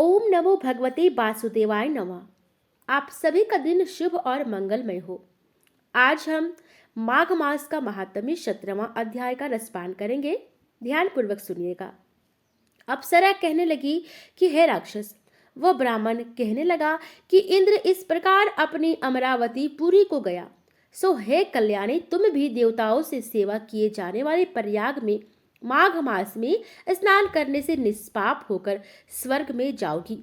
ओम नमो भगवते वासुदेवाय नमः। आप सभी का दिन शुभ और मंगलमय हो। आज हम माघ मास का महात्म्य 17वां अध्याय का रसपान करेंगे। ध्यान पूर्वक सुनिएगा। अप्सरा कहने लगी कि हे राक्षस। वह ब्राह्मण कहने लगा कि इंद्र इस प्रकार अपनी अमरावती पुरी को गया। सो हे कल्याणी, तुम भी देवताओं से सेवा किए जाने वाले प्रयाग में माघ मास में स्नान करने से निष्पाप होकर स्वर्ग में जाओगी।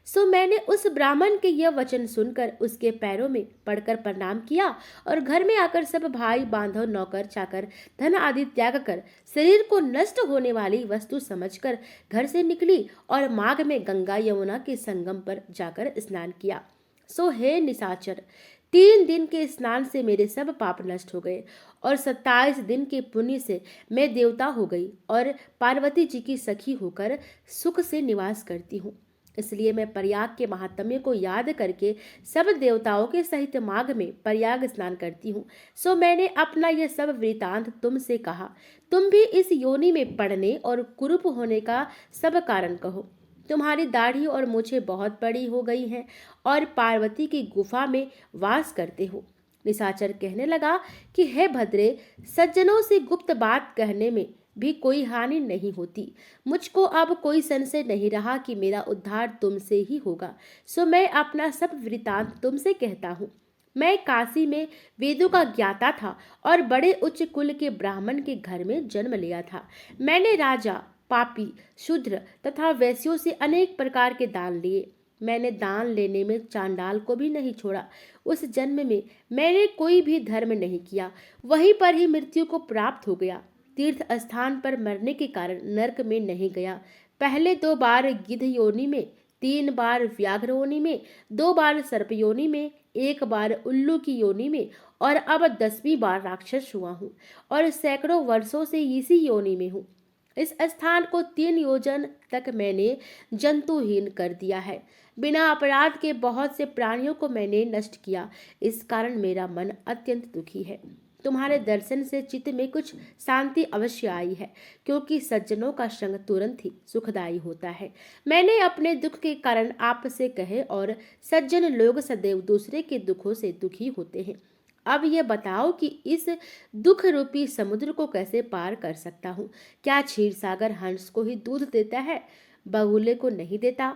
सो मैंने उस ब्राह्मण के यह वचन सुनकर उसके पैरों में पड़कर प्रणाम किया और घर में आकर सब भाई बांधव नौकर चाकर धन आदि त्याग कर शरीर को नष्ट होने वाली वस्तु समझकर घर से निकली और माघ में गंगा यमुना के संगम पर जाकर स्नान किया। सो हे निशाचर, 3 दिन के स्नान से मेरे सब पाप नष्ट हो गए और 27 दिन के पुण्य से मैं देवता हो गई और पार्वती जी की सखी होकर सुख से निवास करती हूँ। इसलिए मैं प्रयाग के महात्म्य को याद करके सब देवताओं के सहित माघ में प्रयाग स्नान करती हूँ। सो मैंने अपना यह सब वृतांत तुमसे कहा। तुम भी इस योनि में पड़ने और कुरूप होने का सब कारण कहो। तुम्हारी दाढ़ी और मूछें बहुत बड़ी हो गई हैं और पार्वती की गुफा में वास करते हो। निशाचर कहने लगा कि हे भद्रे, सज्जनों से गुप्त बात कहने में भी कोई हानि नहीं होती। मुझको अब कोई संशय नहीं रहा कि मेरा उद्धार तुमसे ही होगा। सो मैं अपना सब वृतांत तुमसे कहता हूँ। मैं काशी में वेदों का ज्ञाता था और बड़े उच्च कुल के ब्राह्मण के घर में जन्म लिया था। मैंने राजा, पापी, शूद्र तथा वैश्यों से अनेक प्रकार के दान लिए। मैंने दान लेने में चांडाल को भी नहीं छोड़ा। उस जन्म में मैंने कोई भी धर्म नहीं किया, वहीं पर ही मृत्यु को प्राप्त हो गया। तीर्थ स्थान पर मरने के कारण नरक में नहीं गया। पहले 2 बार गिद्ध योनि में, 3 बार व्याघ्र योनि में, 2 बार सर्प योनि में, 1 बार उल्लू की योनि में और अब 10वीं बार राक्षस हुआ हूँ और सैकड़ों वर्षों से इसी योनि में हूँ। इस स्थान को 3 योजन तक मैंने जंतुहीन कर दिया है। बिना अपराध के बहुत से प्राणियों को मैंने नष्ट किया। इस कारण मेरा मन अत्यंत दुखी है। तुम्हारे दर्शन से चित्त में कुछ शांति अवश्य आई है, क्योंकि सज्जनों का संग तुरंत ही सुखदायी होता है। मैंने अपने दुख के कारण आपसे कहे और सज्जन लोग सदैव दूसरे के दुखों से दुखी होते हैं। अब ये बताओ कि इस दुख रूपी समुद्र को कैसे पार कर सकता हूँ। क्या क्षीर सागर हंस को ही दूध देता है, बगुले को नहीं देता?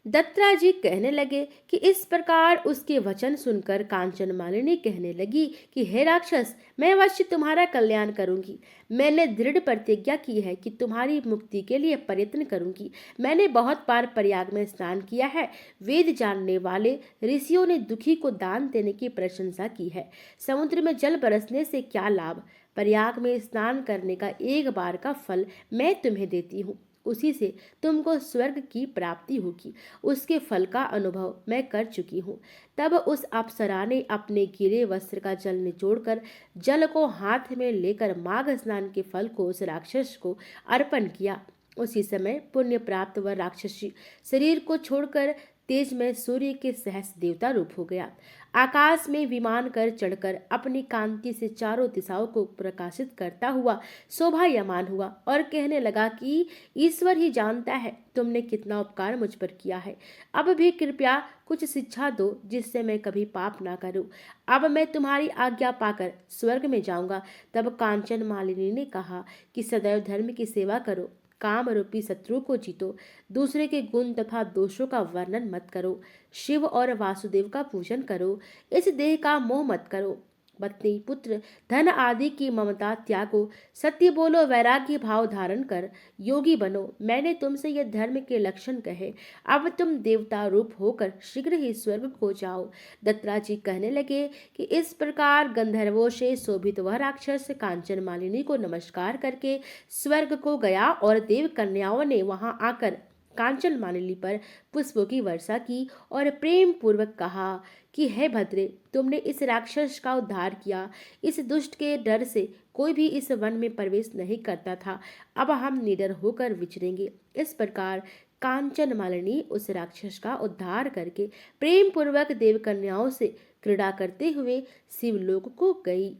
दत्तरा जी कहने लगे कि इस प्रकार उसके वचन सुनकर कांचन मालिनी कहने लगी कि हे राक्षस, मैं अवश्य तुम्हारा कल्याण करूंगी। मैंने दृढ़ प्रतिज्ञा की है कि तुम्हारी मुक्ति के लिए प्रयत्न करूंगी। मैंने बहुत बार प्रयाग में स्नान किया है। वेद जानने वाले ऋषियों ने दुखी को दान देने की प्रशंसा की है। समुद्र में जल बरसने से क्या लाभ? प्रयाग में स्नान करने का 1 बार का फल मैं तुम्हें देती हूँ। उसी से तुमको स्वर्ग की प्राप्ति होगी। उसके फल का अनुभव मैं कर चुकी हूँ। तब उस अप्सरा ने अपने गिरे वस्त्र का जल निचोड़कर जल को हाथ में लेकर माघ स्नान के फल को उस राक्षस को अर्पण किया। उसी समय पुण्य प्राप्त वह राक्षसी शरीर को छोड़कर तेज में सूर्य के सहस देवता रूप हो गया। आकाश में विमान कर चढ़कर अपनी कांति से चारों दिशाओं को प्रकाशित करता हुआ शोभायमान हुआ और कहने लगा कि ईश्वर ही जानता है तुमने कितना उपकार मुझ पर किया है। अब भी कृपया कुछ शिक्षा दो जिससे मैं कभी पाप ना करूं। अब मैं तुम्हारी आज्ञा पाकर स्वर्ग में जाऊंगा। तब कांचन मालिनी ने कहा कि सदैव धर्म की सेवा करो, काम रूपी शत्रु को जीतो, दूसरे के गुण तथा दोषों का वर्णन मत करो, शिव और वासुदेव का पूजन करो, इस देह का मोह मत करो, पत्नी, पुत्र, धन आदि की ममता त्यागो, सत्य बोलो, वैराग्य भाव धारण कर योगी बनो। मैंने तुमसे यह धर्म के लक्षण कहे। अब तुम देवता रूप होकर शीघ्र ही स्वर्ग को जाओ। दत्तराज जी कहने लगे कि इस प्रकार गंधर्वों से शोभित वह राक्षस कांचन मालिनी को नमस्कार करके स्वर्ग को गया और देव कन्याओं ने वहां आकर कांचन मालिनी पर पुष्पों की वर्षा की और प्रेम पूर्वक कहा कि हे भद्रे, तुमने इस राक्षस का उद्धार किया। इस दुष्ट के डर से कोई भी इस वन में प्रवेश नहीं करता था। अब हम निडर होकर विचरेंगे। इस प्रकार कांचन मालिनी उस राक्षस का उद्धार करके प्रेम पूर्वक देव कन्याओं से क्रीड़ा करते हुए शिवलोक को गई।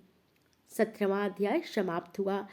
17वां अध्याय समाप्त हुआ।